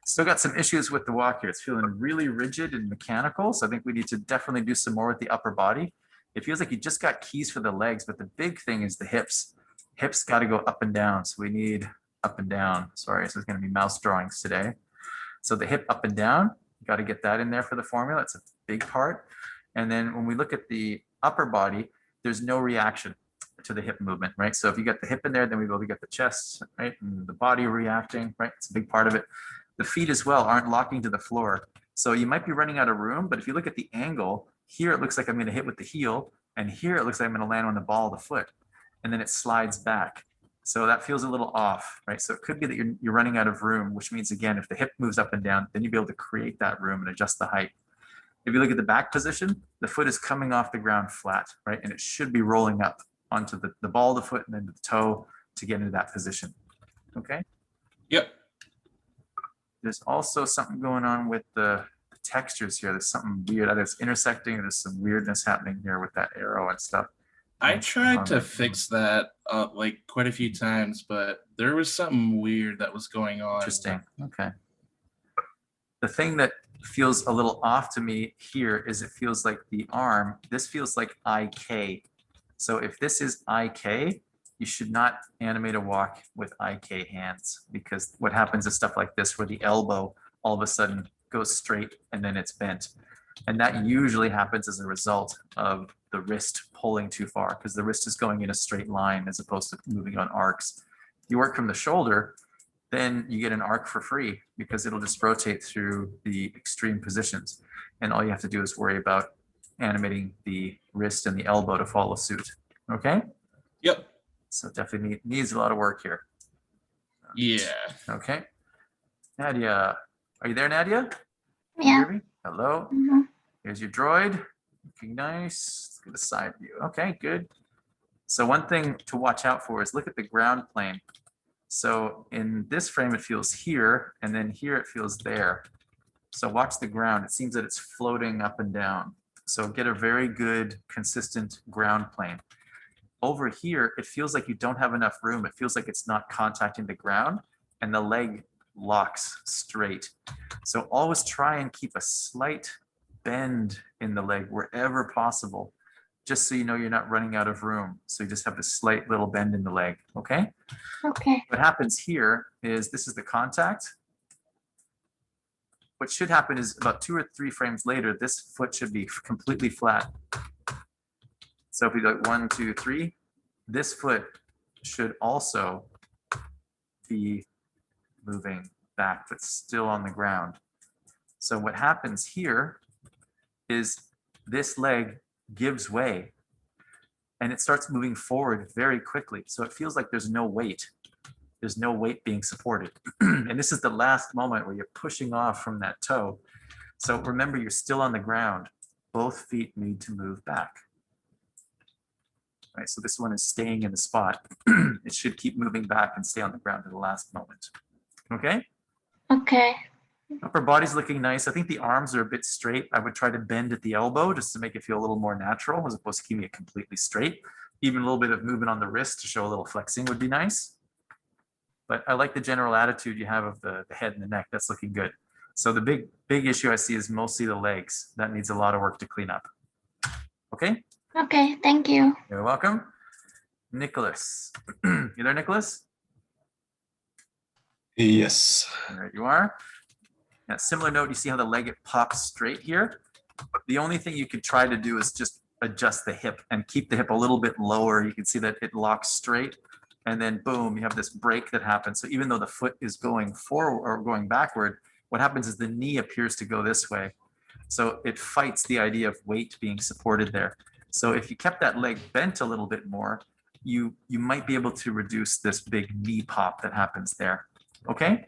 Still got some issues with the walk here. It's feeling really rigid and mechanical. So I think we need to definitely do some more with the upper body. It feels like you just got keys for the legs, but the big thing is the hips. Hips got to go up and down. So we need up and down. Sorry, so it's going to be mouse drawings today. So the hip up and down, you got to get that in there for the formula. It's a big part. And then when we look at the upper body, there's no reaction to the hip movement, right? So if you get the hip in there, then we will get the chest, right? And the body reacting, right? It's a big part of it. The feet as well aren't locking to the floor. So you might be running out of room, but if you look at the angle, here it looks like I'm going to hit with the heel, and here it looks like I'm going to land on the ball of the foot, and then it slides back. So that feels a little off, right? So it could be that you're running out of room, which means, again, if the hip moves up and down, then you'll be able to create that room and adjust the height. If you look at the back position, the foot is coming off the ground flat, right? And it should be rolling up onto the ball of the foot and then the toe to get into that position. Okay? Yep. There's also something going on with the textures here. There's something weird. Either it's intersecting or there's some weirdness happening here with that arrow and stuff. I tried to fix that like quite a few times, but there was something weird that was going on. Interesting. Okay. The thing that feels a little off to me here is it feels like the arm, this feels like IK. So if this is IK, you should not animate a walk with IK hands, because what happens is stuff like this where the elbow all of a sudden goes straight and then it's bent. And that usually happens as a result of the wrist pulling too far, because the wrist is going in a straight line as opposed to moving on arcs. You work from the shoulder, then you get an arc for free because it'll just rotate through the extreme positions. And all you have to do is worry about animating the wrist and the elbow to follow suit. Okay? Yep. So definitely needs a lot of work here. Yeah. Okay. Nadia, are you there, Nadia? Can you Yeah. hear me? Hello. Mhm. Here's your droid. Looking nice. Let's get a side view. Okay, good. So one thing to watch out for is look at the ground plane. So in this frame, it feels here, and then here it feels there. So watch the ground. It seems that it's floating up and down. So get a very good, consistent ground plane. Over here, it feels like you don't have enough room. It feels like it's not contacting the ground, and the leg locks straight. So always try and keep a slight bend in the leg wherever possible, just so you know you're not running out of room. So you just have a slight little bend in the leg, okay? Okay. What happens here is this is the contact. What should happen is about 2 or 3 frames later, this foot should be completely flat. So if we go 1, 2, 3, this foot should also be moving back, but still on the ground. So what happens here is this leg gives way and it starts moving forward very quickly. So it feels like there's no weight. There's no weight being supported. And this is the last moment where you're pushing off from that toe. So remember, you're still on the ground. Both feet need to move back. Right, so this one is staying in the spot. It should keep moving back and stay on the ground to the last moment. Okay? Okay. Upper body's looking nice. I think the arms are a bit straight. I would try to bend at the elbow just to make it feel a little more natural as opposed to keeping it completely straight. Even a little bit of movement on the wrist to show a little flexing would be nice. But I like the general attitude you have of the head and the neck. That's looking good. So the big issue I see is mostly the legs. That needs a lot of work to clean up. Okay? Okay. Thank you. You're welcome. Nicholas. You there, Nicholas? Yes. There you are. Now, similar note, you see how the leg, it pops straight here? The only thing you could try to do is just adjust the hip and keep the hip a little bit lower. You can see that it locks straight, and then boom, you have this break that happens. So even though the foot is going forward or going backward, what happens is the knee appears to go this way. So it fights the idea of weight being supported there. So if you kept that leg bent a little bit more, you might be able to reduce this big knee pop that happens there. Okay?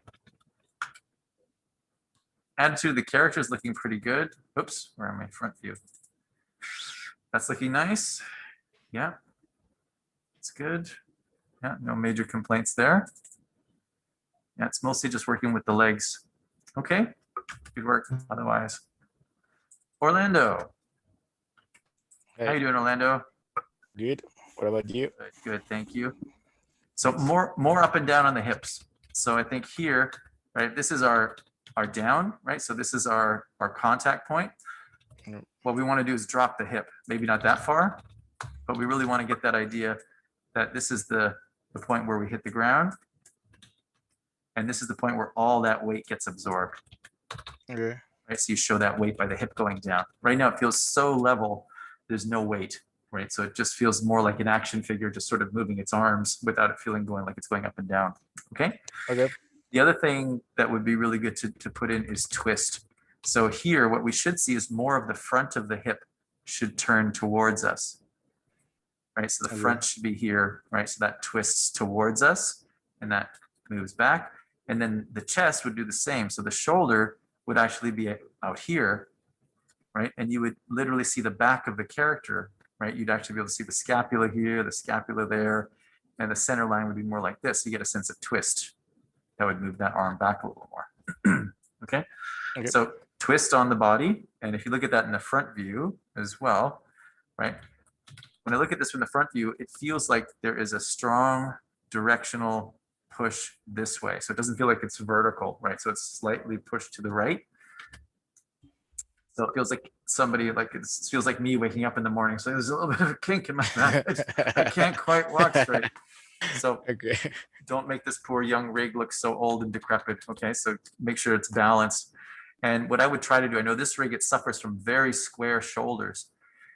Attitude of the character is looking pretty good. Oops, where am I? Front view. That's looking nice. Yeah, it's good. Yeah, no major complaints there. Yeah, it's mostly just working with the legs. Okay, good work otherwise. Orlando. How you doing, Orlando? Good. What about you? Good, thank you. So more up and down on the hips. So I think here, right, this is our are down, right? So this is our contact point. Yep. What we want to do is drop the hip, maybe not that far, but we really want to get that idea that this is the point where we hit the ground. And this is the point where all that weight gets absorbed, Okay. right? So you show that weight by the hip going down. Right now it feels so level, there's no weight, right? So it just feels more like an action figure just sort of moving its arms without it feeling going like it's going up and down, okay? Okay. The other thing that would be really good to put in is twist. So here, what we should see is more of the front of the hip should turn towards us, right? So the Okay. front should be here, right? So that twists towards us and that moves back. And then the chest would do the same. So the shoulder would actually be out here, right? And you would literally see the back of the character, right? You'd actually be able to see the scapula here, the scapula there, and the center line would be more like this. You get a sense of twist that would move that arm back a little more. Okay. Okay. So twist on the body. And if you look at that in the front view as well, right? When I look at this from the front view, it feels like there is a strong directional push this way. So it doesn't feel like it's vertical, right? So it's slightly pushed to the right. So it feels like somebody, like it feels like me waking up in the morning. So there's a little bit of a kink in my back. I can't quite walk straight. So Okay. don't make this poor young rig look so old and decrepit. Okay, so make sure it's balanced. And what I would try to do, I know this rig, it suffers from very square shoulders.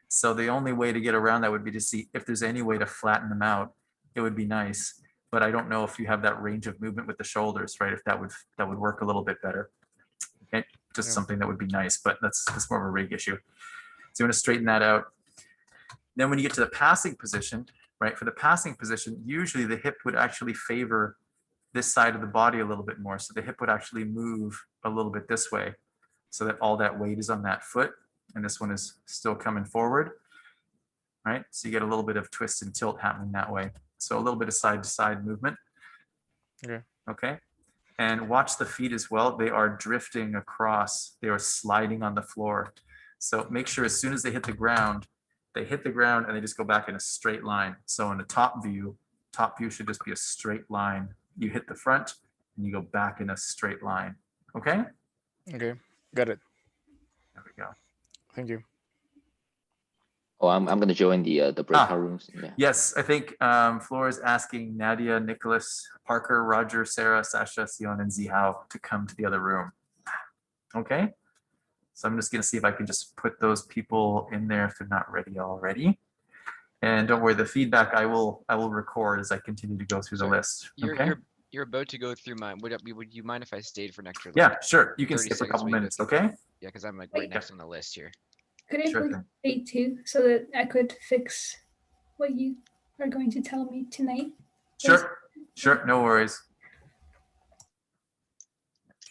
So the only way to get around that would be to see if there's any way to flatten them out. It would be nice, but I don't know if you have that range of movement with the shoulders, right? If that would work a little bit better. Okay, just Yeah. something that would be nice, but that's more of a rig issue. So you want to straighten that out. Then when you get to the passing position, right? For the passing position, usually the hip would actually favor this side of the body a little bit more. So the hip would actually move a little bit this way so that all that weight is on that foot. And this one is still coming forward, right? So you get a little bit of twist and tilt happening that way. So a little bit of side to side movement. Okay. Okay. And watch the feet as well. They are drifting across. They are sliding on the floor. So make sure as soon as they hit the ground and they just go back in a straight line. So in the top view should just be a straight line. You hit the front and you go back in a straight line. Okay? Okay. Got it. There we go. Thank you. Oh, I'm gonna join the breakout rooms. Yeah. Yes, I think Flora is asking Nadia, Nicholas, Parker, Roger, Sarah, Sasha, Sion, and Zihao to come to the other room. Okay? So I'm just gonna see if I can just put those people in there if they're not ready already. And don't worry, the feedback I will record as I continue to go through the Sorry, list. You're Okay? you're about to go through mine. Would you mind if I stayed for an extra? Yeah, sure. You can 30 stay for a seconds couple while you go minutes, through- okay? Yeah, because I'm like Wait. right next on the list here. Could I Sure please thing. stay too so that I could fix what you are going to tell me tonight? Sure, sure, no worries.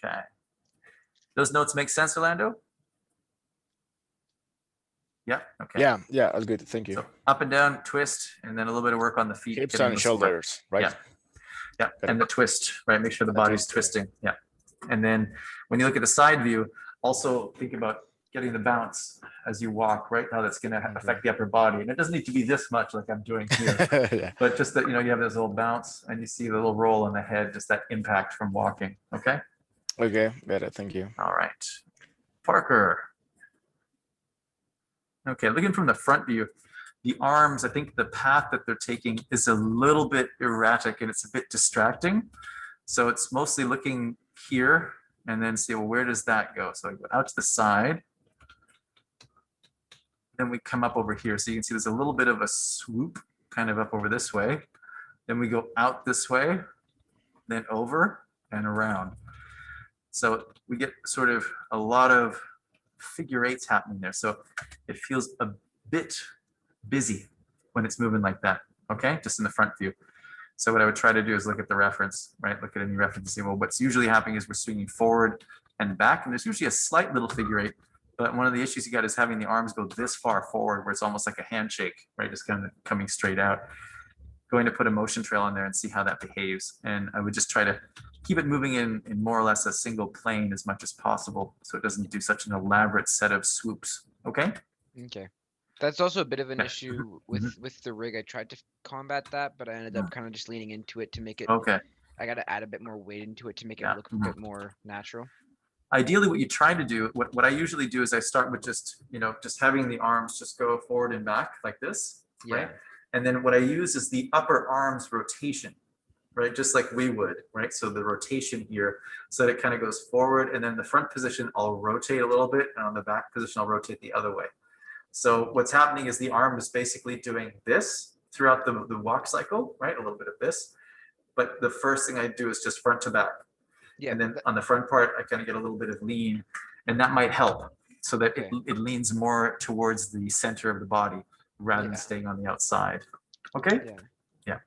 Okay. Those notes make sense, Orlando? Yeah, okay. Yeah, all good. Thank you. So up and down, twist, and then a little bit of work on the feet. Hips getting and the split. shoulders, right? Yeah. Yeah, Got and the twist, right? Make sure the The body's twist, twisting. Yeah. And then when you look at the side view, also think about getting the bounce as you walk, right? How that's going to affect the upper body. And it doesn't need to be this much like I'm doing here, Yeah. but just that, you have this little bounce and you see the little roll on the head, just that impact from walking. Okay. Okay, got it. Thank you. All right. Parker. Okay, looking from the front view, the arms, I think the path that they're taking is a little bit erratic and it's a bit distracting. So it's mostly looking here and then see, well, where does that go? So I go out to the side. Then we come up over here. So you can see there's a little bit of a swoop kind of up over this way. Then we go out this way, then over and around. So we get sort of a lot of figure eights happening there. So it feels a bit busy when it's moving like that. Okay, just in the front view. So what I would try to do is look at the reference, right? Look at any reference and see, well, what's usually happening is we're swinging forward and back, and there's usually a slight little figure eight. But one of the issues you got is having the arms go this far forward where it's almost like a handshake, right? Just kind of coming straight out. Going to put a motion trail in there and see how that behaves. And I would just try to keep it moving in more or less a single plane as much as possible so it doesn't do such an elaborate set of swoops. Okay? Okay. That's also a bit of an Okay. issue with the rig. I tried to combat that, but I ended up kind of just leaning into it to make it. Okay. I got to add a bit more weight into it to make it Yeah. look a bit more natural. Ideally, what you try to do, what I usually do is I start with just, just having the arms just go forward and back like this, right? Yeah. And then what I use is the upper arms rotation, right? Just like we would, right? So the rotation here, so that it kind of goes forward, and then the front position, I'll rotate a little bit, and on the back position, I'll rotate the other way. So what's happening is the arm is basically doing this throughout the walk cycle, right? A little bit of this. But the first thing I do is just front to back. Yeah. And then on the front part, I kind of get a little bit of lean, and that might help so that Okay. it leans more towards the center of the body rather than Yeah. staying on the outside. Okay. Yeah.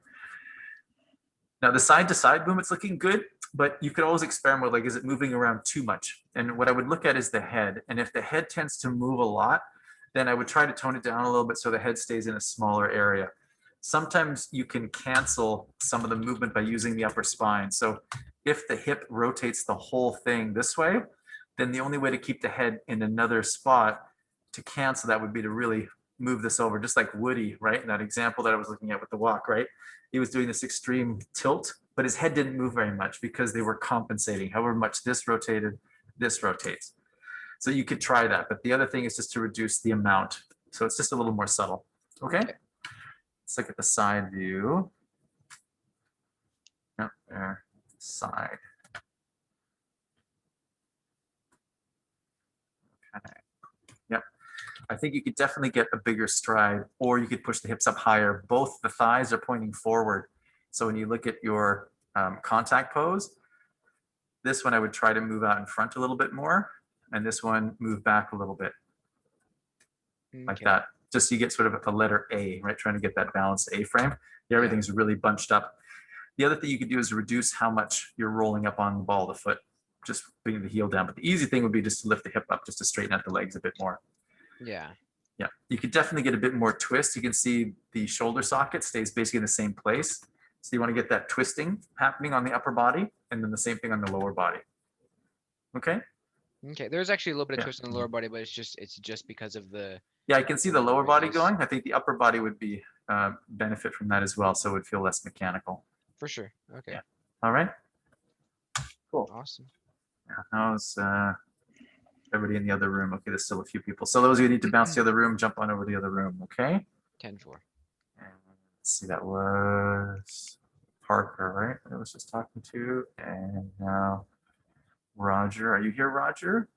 Now the side to side movement's looking good, but you could always experiment with, like, is it moving around too much? And what I would look at is the head. And if the head tends to move a lot, then I would try to tone it down a little bit so the head stays in a smaller area. Sometimes you can cancel some of the movement by using the upper spine. So if the hip rotates the whole thing this way, then the only way to keep the head in another spot to cancel that would be to really move this over, just like Woody, right? In that example that I was looking at with the walk, right? He was doing this extreme tilt, but his head didn't move very much because they were compensating. However much this rotated, this rotates. So you could try that, but the other thing is just to reduce the amount. So it's just a little more subtle, okay? Okay. Let's look at the side view. Yep, there, side. Okay. Yep. I think you could definitely get a bigger stride, or you could push the hips up higher. Both the thighs are pointing forward. So when you look at your contact pose, this one I would try to move out in front a little bit more, and this one move back a little bit like Okay. that. Just so you get sort of a letter A, right? Trying to get that balanced A frame. Everything's really bunched up. The other thing you could do is reduce how much you're rolling up on the ball of the foot, just bringing the heel down. But the easy thing would be just to lift the hip up, just to straighten out the legs a bit more. Yeah. Yeah, you could definitely get a bit more twist. You can see the shoulder socket stays basically in the same place. So you want to get that twisting happening on the upper body, and then the same thing on the lower body. Okay. Okay. There's actually a little bit of Yeah. twist in the lower body, but it's just because of the. Yeah, I can see the lower body Ridges. going. I think the upper body would be benefit from that as well, so it would feel less mechanical. For sure. Okay. Yeah. All right. Cool. Awesome. Yeah, how's everybody in the other room? Okay, there's still a few people. So those of you who need to bounce to the other room, jump on over to the other room. Okay. 10-4. And let's see, that was Parker, right? I was just talking to, and now Roger. Are you here, Roger?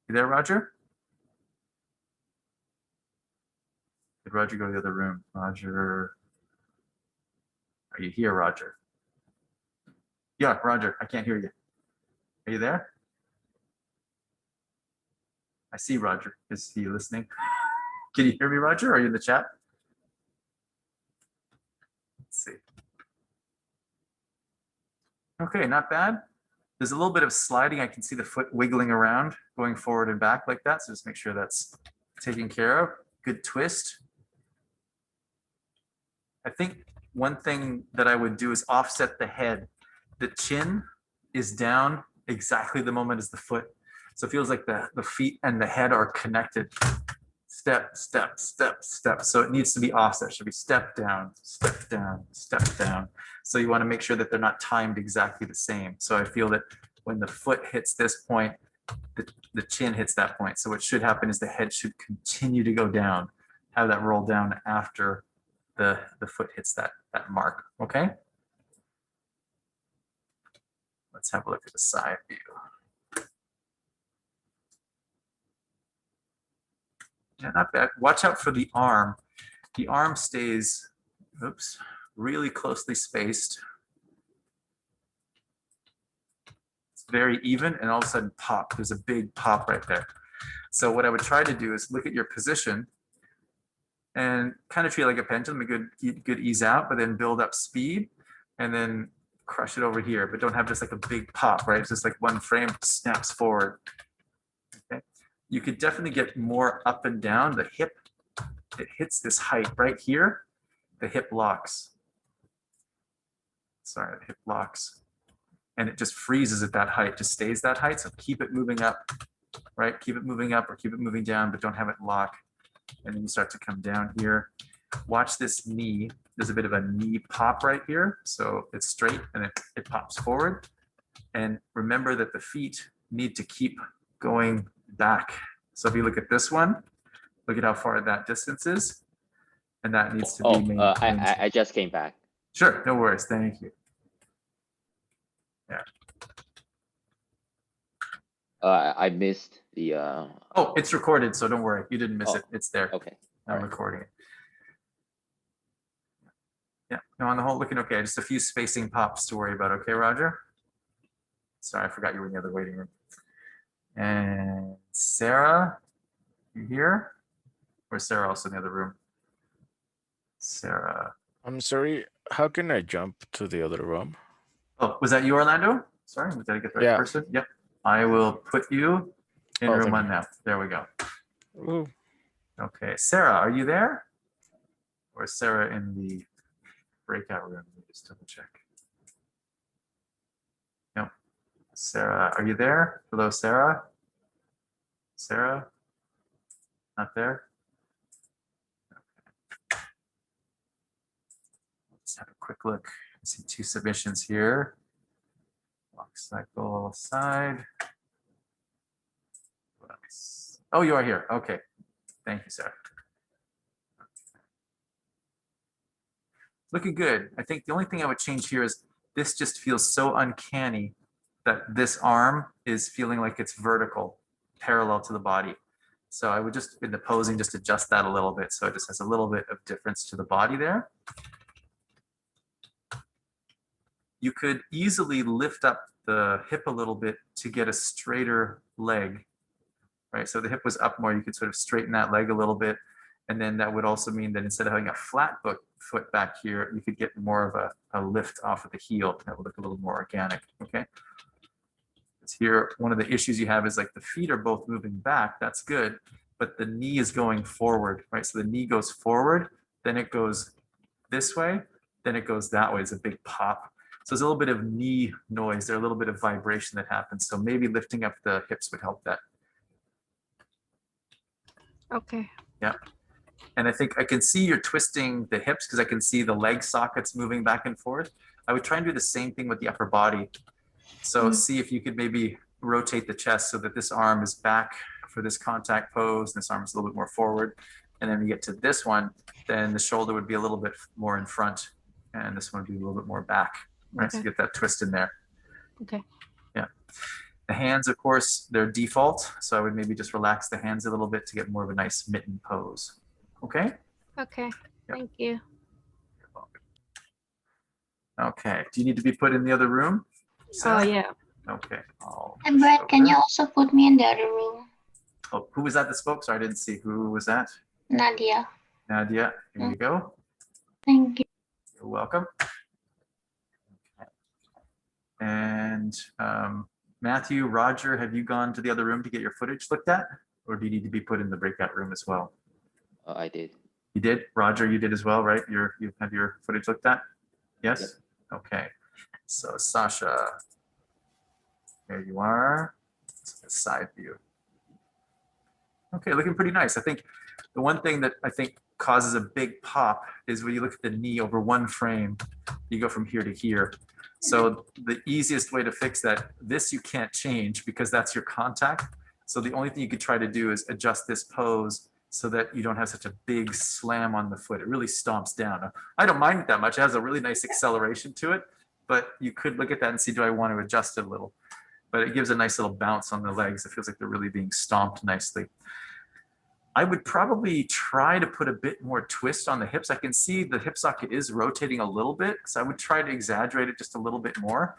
You there, Roger? Did Roger go to the other room? Roger, are you here, Roger? Yeah, Roger, I can't hear you. Are you there? I see Roger. Is he listening? Can you hear me, Roger? Are you in the chat? Let's see. Okay, not bad. There's a little bit of sliding. I can see the foot wiggling around, going forward and back like that. So just make sure that's taken care of. Good twist. I think one thing that I would do is offset the head. The chin is down exactly the moment as the foot. So it feels like the feet and the head are connected. Step, step, step, step. So it needs to be offset. It should be step down, step down, step down. So you want to make sure that they're not timed exactly the same. So I feel that when the foot hits this point, the chin hits that point. So what should happen is the head should continue to go down, have that roll down after the foot hits that mark. Okay. Let's have a look at the side view. Yeah, not bad. Watch out for the arm. The arm stays, oops, really closely spaced. It's very even, and all of a sudden pop. There's a big pop right there. So what I would try to do is look at your position and kind of treat it like a pendulum, a good ease out, but then build up speed and then crush it over here. But don't have just like a big pop, right? It's just like one frame snaps forward. Okay. You could definitely get more up and down. The hip, it hits this height right here. The hip locks. Sorry, the hip locks. And it just freezes at that height, just stays that height. So keep it moving up, right? Keep it moving up or keep it moving down, but don't have it lock. And then you start to come down here. Watch this knee. There's a bit of a knee pop right here. So it's straight and it pops forward. And remember that the feet need to keep going back. So if you look at this one, look at how far that distance is. And that needs to be Oh, maintained. I just came back. Sure, no worries. Thank you. I missed the, Oh, it's recorded, so don't worry. You didn't miss Oh, it. It's there. okay. I'm alright. recording it. Yeah, no, on the whole, looking okay. Just a few spacing pops to worry about. Okay, Roger? Sorry, I forgot you were in the other waiting room. And Sarah, you here? Or is Sarah also in the other room? Sarah. I'm sorry. How can I jump to the other room? Oh, was that you, Orlando? Sorry, did I get the right Yeah. person? Yep. I will put you in Oh, room thank one you. now. There we go. Ooh, Okay, Sarah, are you there? Or is Sarah in the breakout room? Let me just double check. No. Sarah, are you there? Hello, Sarah? Sarah? Not there? Okay. Let's have a quick look. I see 2 submissions here. Walk cycle side. Oh, you are here. Okay. Thank you, Sarah. Looking good. I think the only thing I would change here is this just feels so uncanny that this arm is feeling like it's vertical, parallel to the body. So I would just, in the posing, just adjust that a little bit. So it just has a little bit of difference to the body there. You could easily lift up the hip a little bit to get a straighter leg, right? So the hip was up more, you could sort of straighten that leg a little bit. And then that would also mean that instead of having a flat foot back here, you could get more of a lift off of the heel. That would look a little more organic, okay? It's here, one of the issues you have is like the feet are both moving back, that's good, but the knee is going forward, right? So the knee goes forward, then it goes this way, then it goes that way. It's a big pop. So there's a little bit of knee noise there, a little bit of vibration that happens. So maybe lifting up the hips would help that. Okay. Yeah. And I think I can see you're twisting the hips because I can see the leg sockets moving back and forth. I would try and do the same thing with the upper body. So see if you could maybe rotate the chest so that this arm is back for this contact pose. And this arm is a little bit more forward. And then you get to this one, then the shoulder would be a little bit more in front and this one would be a little bit more back, right? So you Okay. get that twist in there. Okay. Yeah. The hands, of course, they're default. So I would maybe just relax the hands a little bit to get more of a nice mitten pose. Okay. Okay. Yep. Thank you. Okay. Do you need to be put in the other room? Oh Sarah? yeah. Okay. I'll And push Brett, can over. you also put me in the other room? Oh, who was that that spoke? Sorry, I didn't see. Who was that? Nadia. Nadia. Here you go. Thank you. You're welcome. Okay. And Matthew, Roger, have you gone to the other room to get your footage looked at? Or do you need to be put in the breakout room as well? I did. You did? Roger, you did as well, right? You have your footage looked at? Yes? Okay. So Sasha, there you are. It's a side view. Okay, looking pretty nice. I think the one thing that I think causes a big pop is when you look at the knee over one frame, you go from here to here. So the easiest way to fix that, this you can't change because that's your contact. So the only thing you could try to do is adjust this pose so that you don't have such a big slam on the foot. It really stomps down. I don't mind it that much. It has a really nice acceleration to it, but you could look at that and see, do I want to adjust it a little? But it gives a nice little bounce on the legs. It feels like they're really being stomped nicely. I would probably try to put a bit more twist on the hips. I can see the hip socket is rotating a little bit, so I would try to exaggerate it just a little bit more.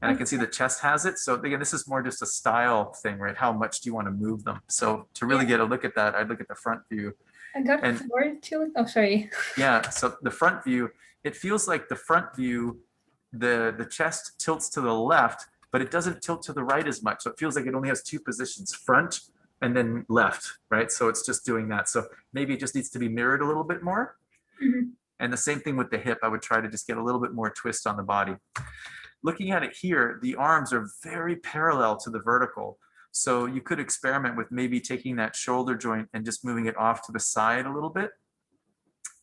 And I can see the chest has it. So again, this is more just a style thing, right? How much do you want to move them? So to really get a look at that, I'd look at the front view. I got And- 4 to. Oh, sorry. Yeah, so the front view, it feels like the front view, the chest tilts to the left, but it doesn't tilt to the right as much. So it feels like it only has 2 positions, front and then left, right? So it's just doing that. So maybe it just needs to be mirrored a little bit more. Mhm. And the same thing with the hip, I would try to just get a little bit more twist on the body. Looking at it here, the arms are very parallel to the vertical. So you could experiment with maybe taking that shoulder joint and just moving it off to the side a little bit,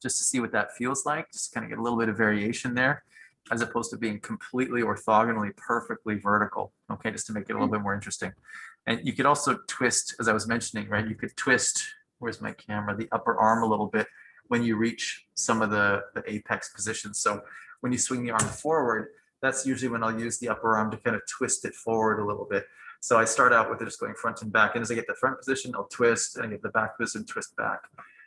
just to see what that feels like. Just kind of get a little bit of variation there. as opposed to being completely orthogonally, perfectly vertical, okay, just to make it a little bit more interesting. And you could also twist, as I was mentioning, right? You could twist, where's my camera, the upper arm a little bit when you reach some of the apex positions. So when you swing the arm forward, that's usually when I'll use the upper arm to kind of twist it forward a little bit. So I start out with it just going front and back. And as I get the front position, I'll twist, and I get the back position, twist back.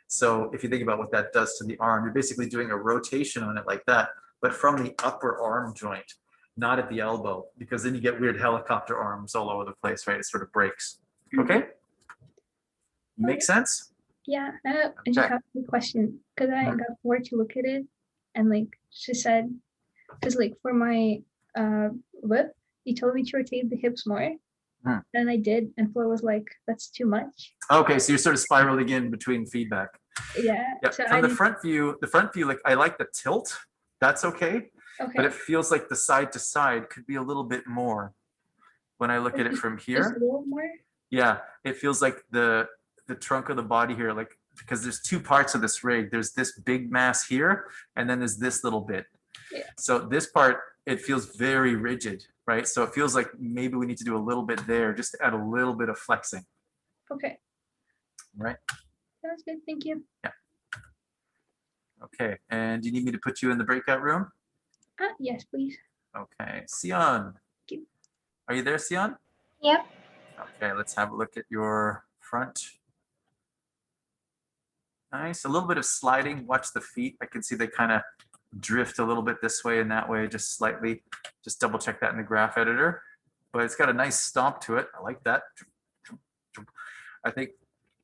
So if you think about what that does to the arm, you're basically doing a rotation on it like that, but from the upper arm joint, not at the elbow, because then you get weird helicopter arms all over the place, right? It sort of breaks. Okay? Make sense? Yeah, I just Okay. have a question because I got bored to look at it, and like she said, because like for my whip, you told me to rotate the hips more, and I did, and Flo was like, "That's too much." Okay, so you're sort of spiraling in between feedback. Yeah. Yeah, So I from the didn't- front view, like I like the tilt. That's okay. But Okay. it feels like the side to side could be a little bit more when I look at it from Just a here. little more. Yeah, it feels like the trunk of the body here, like, because there's two parts of this rig. There's this big mass here, and then there's this little bit. Yeah. So this part, it feels very rigid, right? So it feels like maybe we need to do a little bit there just to add a little bit of flexing, Okay. right? Sounds good. Thank you. Okay, and do you need me to put you in the breakout room? Yes, please. Okay, Sion. Thank you. Are you there, Sion? Yep. Okay, let's have a look at your front. Nice, a little bit of sliding. Watch the feet. I can see they kind of drift a little bit this way and that way, just slightly. Just double check that in the graph editor. But it's got a nice stomp to it. I like that. I think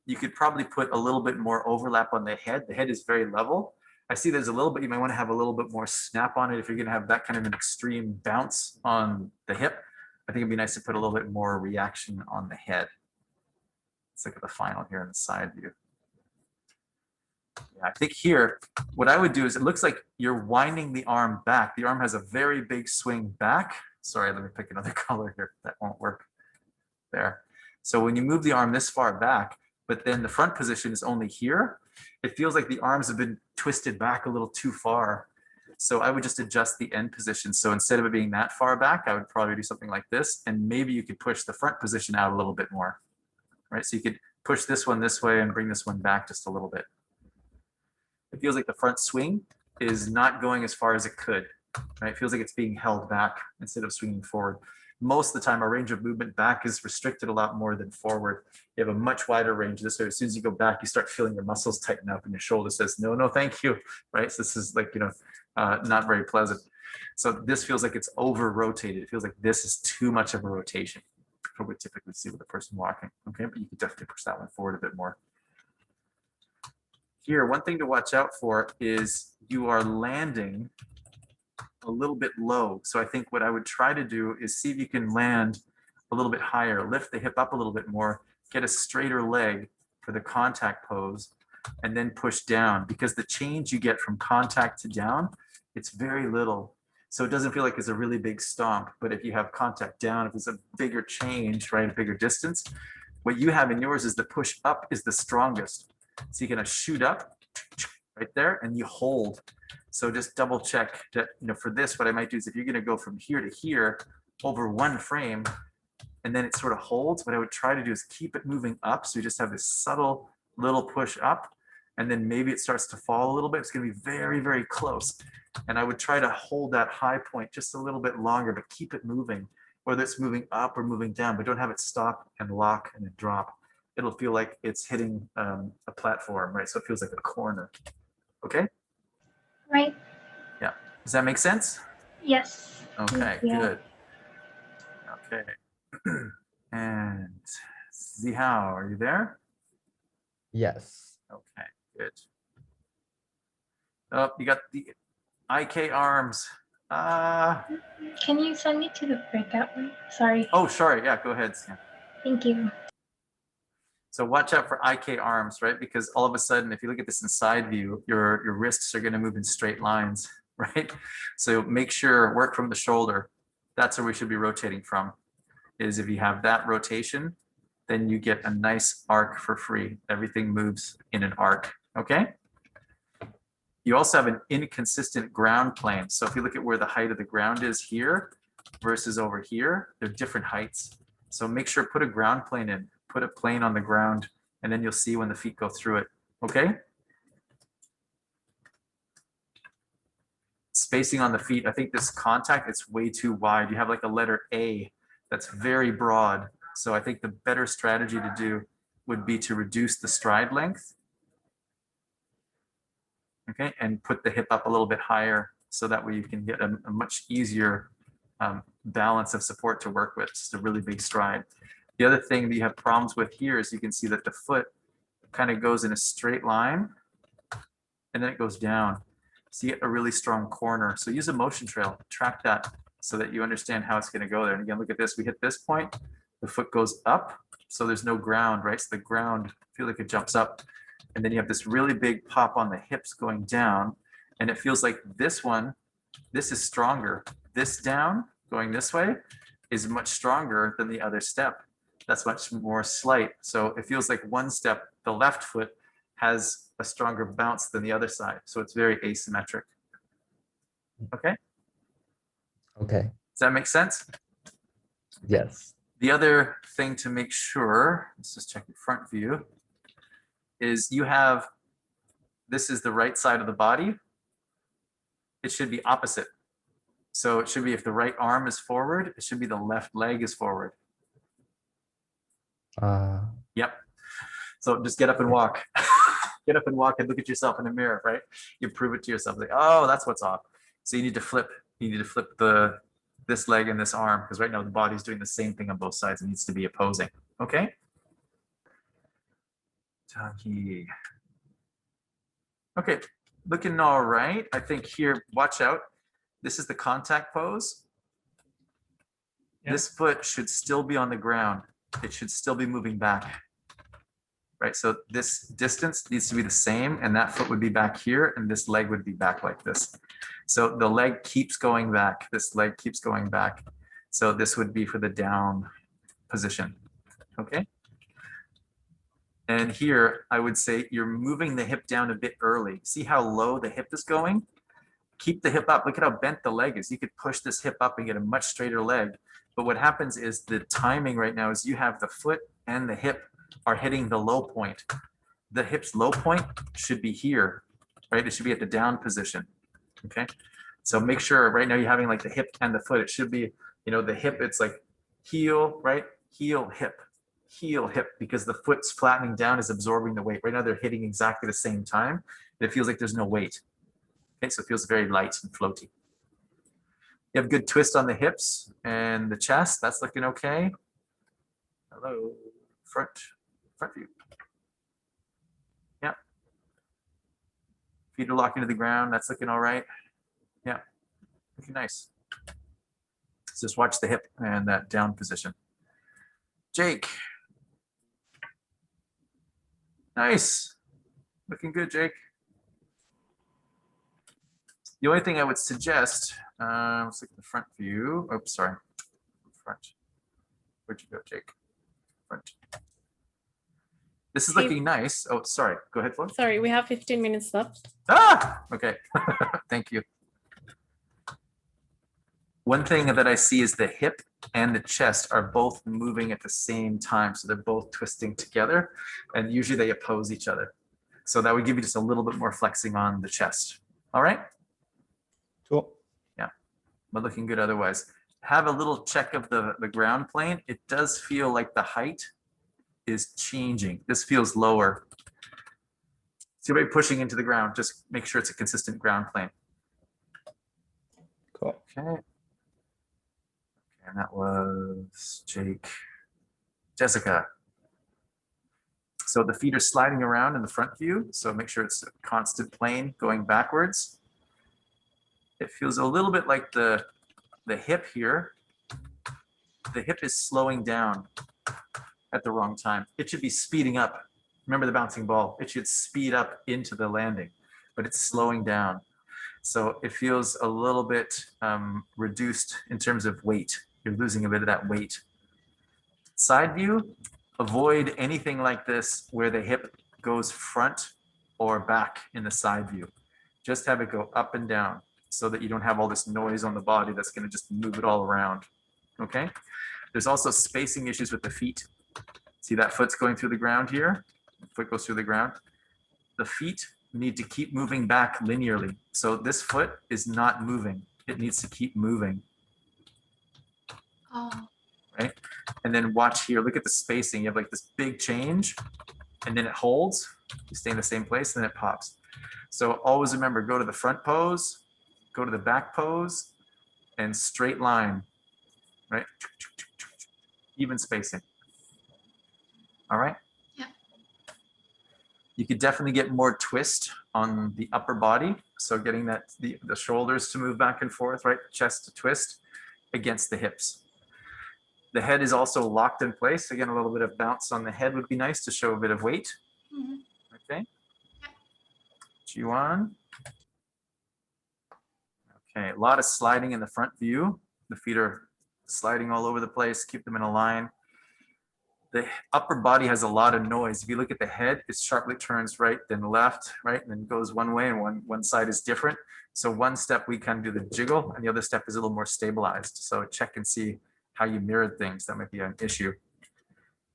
you could probably put a little bit more overlap on the head. The head is very level. I see there's a little bit, you might want to have a little bit more snap on it if you're going to have that kind of an extreme bounce on the hip. I think it'd be nice to put a little bit more reaction on the head. Let's look at the final here in the side view. Yeah, I think here, what I would do is it looks like you're winding the arm back. The arm has a very big swing back. Sorry, let me pick another color here. That won't work. There. So when you move the arm this far back, but then the front position is only here, it feels like the arms have been twisted back a little too far. So I would just adjust the end position. So instead of it being that far back, I would probably do something like this. And maybe you could push the front position out a little bit more, right? So you could push this one this way and bring this one back just a little bit. It feels like the front swing is not going as far as it could, right? It feels like it's being held back instead of swinging forward. Most of the time, our range of movement back is restricted a lot more than forward. You have a much wider range this way. As soon as you go back, you start feeling your muscles tighten up and your shoulder says, no, no, thank you, right? So this is like, not very pleasant. So this feels like it's over rotated. It feels like this is too much of a rotation for what we typically see with a person walking, okay? But you could definitely push that one forward a bit more. Here, one thing to watch out for is you are landing a little bit low. So I think what I would try to do is see if you can land a little bit higher, lift the hip up a little bit more, get a straighter leg for the contact pose, and then push down, because the change you get from contact to down, it's very little. So it doesn't feel like it's a really big stomp, but if you have contact down, if it's a bigger change, right, a bigger distance, what you have in yours is the push up is the strongest. So you're gonna shoot up right there and you hold. So just double check that, for this, what I might do is if you're gonna go from here to here over one frame, and then it sort of holds, what I would try to do is keep it moving up. So you just have this subtle little push up, and then maybe it starts to fall a little bit. It's gonna be very, very close. And I would try to hold that high point just a little bit longer, but keep it moving, whether it's moving up or moving down, but don't have it stop and lock and then drop. It'll feel like it's hitting a platform, right? So it feels like a corner. Okay, Right. does that make sense? Yes. Okay, Yeah. good. Okay. And Zihao, are you there? Yes. Okay, good. Oh, you got the IK arms. Can you send me to the breakout room? Sorry. Oh, sorry. Yeah, go ahead, Sam. Thank you. So watch out for IK arms, right? Because all of a sudden, if you look at this in side view, your wrists are going to move in straight lines, right? So make sure, work from the shoulder. That's where we should be rotating from, is if you have that rotation, then you get a nice arc for free. Everything moves in an arc, okay? You also have an inconsistent ground plane. So if you look at where the height of the ground is here versus over here, they're different heights. So make sure, put a ground plane in, put a plane on the ground, and then you'll see when the feet go through it, okay? Spacing on the feet, I think this contact, it's way too wide. You have like a letter A that's very broad. So I think the better strategy to do would be to reduce the stride length. Okay, and put the hip up a little bit higher so that way you can get a much easier balance of support to work with. Just a really big stride. The other thing that you have problems with here is you can see that the foot kind of goes in a straight line and then it goes down. So you get a really strong corner. So use a motion trail, track that so that you understand how it's going to go there. And again, look at this. We hit this point, the foot goes up, so there's no ground, right? So the ground, feel like it jumps up. And then you have this really big pop on the hips going down. And it feels like this one, this is stronger. This down, going this way, is much stronger than the other step. That's much more slight. So it feels like one step, the left foot has a stronger bounce than the other side. So it's very asymmetric. Okay? Okay. Does that make sense? Yes. The other thing to make sure, let's just check the front view, is you have, this is the right side of the body. It should be opposite. So it should be, if the right arm is forward, it should be the left leg is forward. Yep. So just get up and walk. Get up and walk and look at yourself in the mirror, right? You prove it to yourself, like, oh, that's what's off. So you need to flip. You need to flip this leg and this arm, because right now the body's doing the same thing on both sides. It needs to be opposing. Okay. Taki. Okay, looking all right. I think here, watch out. This is the contact pose. Yep. This foot should still be on the ground. It should still be moving back. Right, so this distance needs to be the same, and that foot would be back here, and this leg would be back like this. So the leg keeps going back. This leg keeps going back. So this would be for the down position. Okay. And here, I would say you're moving the hip down a bit early. See how low the hip is going? Keep the hip up. Look at how bent the leg is. You could push this hip up and get a much straighter leg. But what happens is the timing right now is you have the foot and the hip are hitting the low point. The hip's low point should be here, right? It should be at the down position. Okay. So make sure right now you're having like the hip and the foot. It should be, you know, the hip, it's like heel, right? Heel, hip. Heel, hip, because the foot's flattening down is absorbing the weight. Right now they're hitting exactly the same time. It feels like there's no weight. Okay, so it feels very light and floaty. You have good twist on the hips and the chest. That's looking okay. Hello, front view. Yeah. Feet are locking to the ground. That's looking all right. Yeah, looking nice. So just watch the hip and that down position. Jake. Nice. Looking good, Jake. The only thing I would suggest, let's look at the front view. Oops, sorry. Front. Where'd you go, Jake? Front. This is looking nice. Oh, sorry. Go ahead, Flo. Sorry, we have 15 minutes left. Ah, okay. Thank you. One thing that I see is the hip and the chest are both moving at the same time. So they're both twisting together, and usually they oppose each other. So that would give you just a little bit more flexing on the chest. All right. Cool. Yeah, but looking good otherwise. Have a little check of the ground plane. It does feel like the height is changing. This feels lower. See everybody pushing into the ground. Just make sure it's a consistent ground plane. Cool. Okay. And that was Jake. Jessica. So the feet are sliding around in the front view. So make sure it's a constant plane going backwards. It feels a little bit like the hip here. The hip is slowing down at the wrong time. It should be speeding up. Remember the bouncing ball. It should speed up into the landing, but it's slowing down. So it feels a little bit reduced in terms of weight. You're losing a bit of that weight. Side view, avoid anything like this where the hip goes front or back in the side view. Just have it go up and down so that you don't have all this noise on the body that's going to just move it all around. Okay. There's also spacing issues with the feet. See that foot's going through the ground here? Foot goes through the ground. The feet need to keep moving back linearly. So this foot is not moving. It needs to keep moving. Oh. Right? And then watch here, look at the spacing. You have like this big change and then it holds. You stay in the same place and then it pops. So always remember, go to the front pose, go to the back pose, and straight line, right? Even spacing. All right? Yeah. You could definitely get more twist on the upper body. So getting that the shoulders to move back and forth, right? Chest to twist against the hips. The head is also locked in place. Again, a little bit of bounce on the head would be nice to show a bit of weight. Okay. G1. Okay, a lot of sliding in the front view. The feet are sliding all over the place. Keep them in a line. The upper body has a lot of noise. If you look at the head, it sharply turns right, then left, right, and then goes one way, and one side is different. So one step we kind of do the jiggle, and the other step is a little more stabilized. So check and see how you mirrored things. That might be an issue.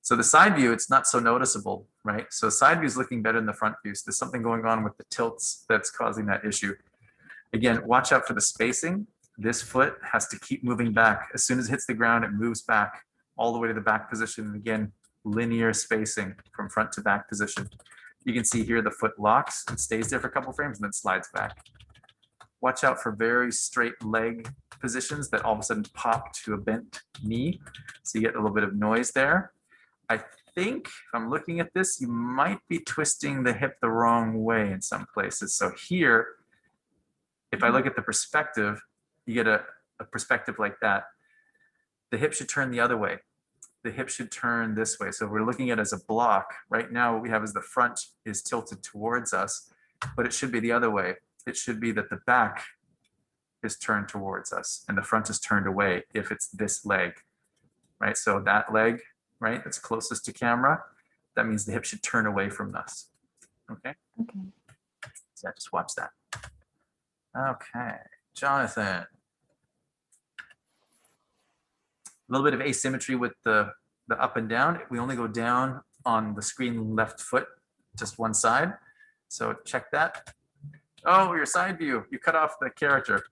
So the side view, it's not so noticeable, right? So side view is looking better than the front view. So there's something going on with the tilts that's causing that issue. Again, watch out for the spacing. This foot has to keep moving back. As soon as it hits the ground, it moves back all the way to the back position. And again, linear spacing from front to back position. You can see here the foot locks and stays there for a couple frames and then slides back. Watch out for very straight leg positions that all of a sudden pop to a bent knee. So you get a little bit of noise there. I think if I'm looking at this, you might be twisting the hip the wrong way in some places. So here, if I look at the perspective, you get a perspective like that. The hip should turn the other way. The hip should turn this way. So we're looking at it as a block. Right now, what we have is the front is tilted towards us, but it should be the other way. It should be that the back is turned towards us and the front is turned away if it's this leg, right? So that leg, right, that's closest to camera, that means the hip should turn away from us, okay? Okay. So just watch that. Okay, Jonathan. A little bit of asymmetry with the up and down. We only go down on the screen left foot, just one side. So check that. Oh, your side view. You cut off the character.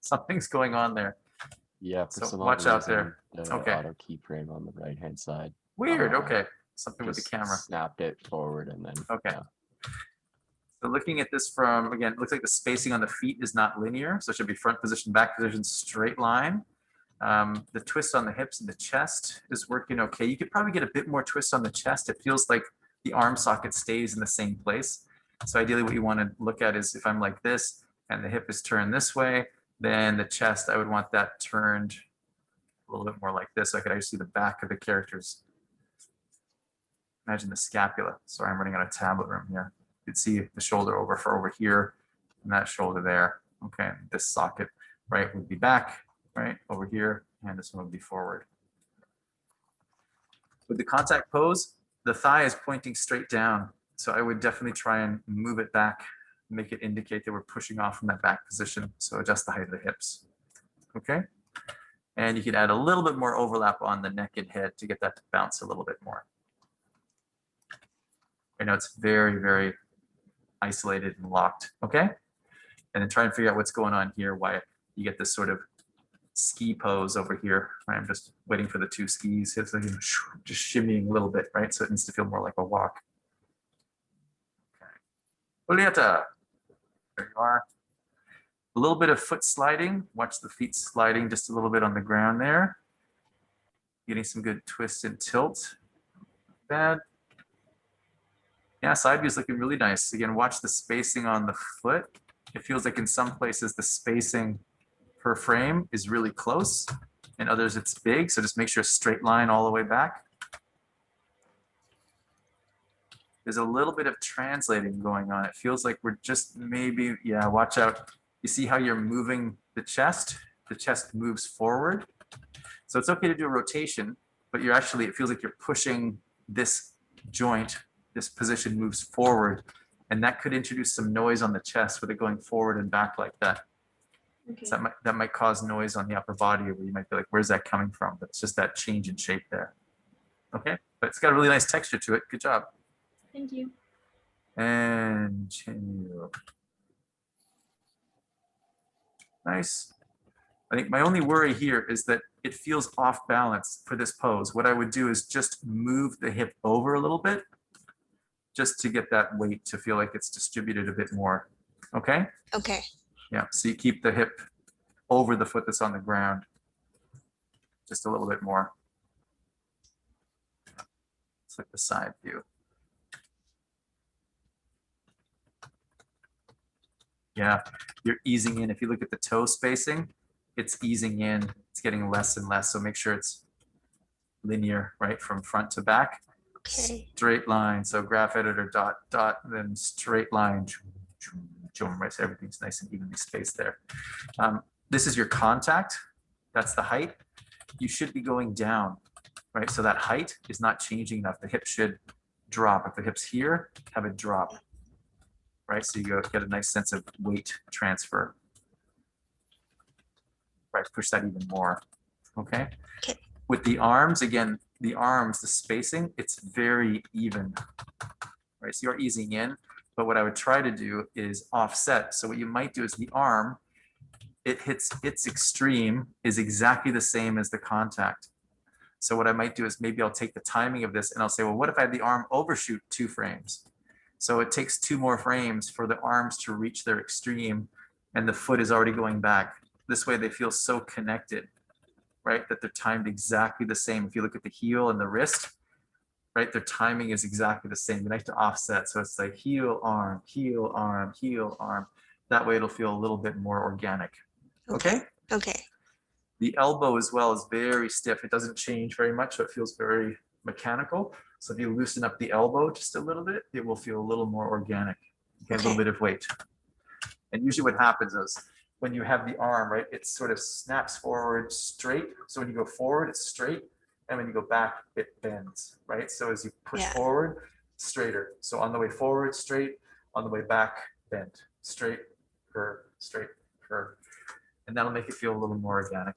Something's going on there. Yeah, So some watch odd out there. reason, Okay. Auto keyframe on the right hand side. Weird. Okay. Something with the Just camera. Snapped it forward and then. Okay. yeah. So looking at this from, again, it looks like the spacing on the feet is not linear. So it should be front position, back position, straight line. The twist on the hips and the chest is working okay. You could probably get a bit more twist on the chest. It feels like the arm socket stays in the same place. So ideally what you want to look at is if I'm like this and the hip is turned this way, then the chest, I would want that turned a little bit more like this. So I could actually see the back of the characters. Imagine the scapula. Sorry, I'm running out of tablet room here. You could see the shoulder over here and that shoulder there. Okay, this socket, right, would be back, right, over here, and this one would be forward. With the contact pose, the thigh is pointing straight down. So I would definitely try and move it back, make it indicate that we're pushing off from that back position. So adjust the height of the hips, okay? And you can add a little bit more overlap on the neck and head to get that to bounce a little bit more. I know it's very, very isolated and locked, okay? And then try and figure out what's going on here, why you get this sort of ski pose over here. Right? I'm just waiting for the two skis. It's like just shimmying a little bit, right? So it needs to feel more like a walk. Julieta, there you are. A little bit of foot sliding. Watch the feet sliding just a little bit on the ground there. Getting some good twist and tilt. Bad. Yeah, side view is looking really nice. Again, watch the spacing on the foot. It feels like in some places the spacing per frame is really close. In others it's big, so just make sure straight line all the way back. There's a little bit of translating going on. It feels like we're just maybe, yeah, watch out. You see how you're moving the chest? The chest moves forward. So it's okay to do a rotation, but you're actually, it feels like you're pushing this joint, this position moves forward And that could introduce some noise on the chest with it going forward and back like that. Okay. So that might cause noise on the upper body where you might be like, where's that coming from? But it's just that change in shape there. Okay, but it's got a really nice texture to it. Good job. Thank you. And continue. Nice. I think my only worry here is that it feels off balance for this pose. What I would do is just move the hip over a little bit just to get that weight to feel like it's distributed a bit more. Okay? Okay. Yeah, so you keep the hip over the foot that's on the ground just a little bit more. It's like the side view. Yeah, you're easing in. If you look at the toe spacing, it's easing in. It's getting less and less. So make sure it's linear, right, from front to back. Okay. Straight line. So graph editor dot dot, then straight line. Right, so everything's nice and evenly spaced there. This is your contact. That's the height. You should be going down, right? So that height is not changing enough. The hip should drop. If the hip's here, have it drop. Right, so you get a nice sense of weight transfer. Right, push that even more. Okay. Okay. With the arms, again, the arms, the spacing, it's very even. Right, so you're easing in, but what I would try to do is offset. So what you might do is the arm, it hits its extreme is exactly the same as the contact. So what I might do is maybe I'll take the timing of this and I'll say, well, what if I had the arm overshoot 2 frames? So it takes 2 more frames for the arms to reach their extreme and the foot is already going back. This way they feel so connected, right? That they're timed exactly the same. If you look at the heel and the wrist, right? Their timing is exactly the same. You like to offset. So it's like heel, arm, heel, arm, heel, arm. That way it'll feel a little bit more organic. Okay? Okay. The elbow as well is very stiff. It doesn't change very much, so it feels very mechanical. So if you loosen up the elbow just a little bit, it will feel a little more organic. Get a little bit of weight. And usually what happens is when you have the arm, right, it sort of snaps forward straight. So when you go forward, it's straight. And when you go back, it bends, right? So as you push forward, straighter. So on the way forward, straight. On the way back, bend. Straight, curve, straight, curve. And that'll make it feel a little more organic.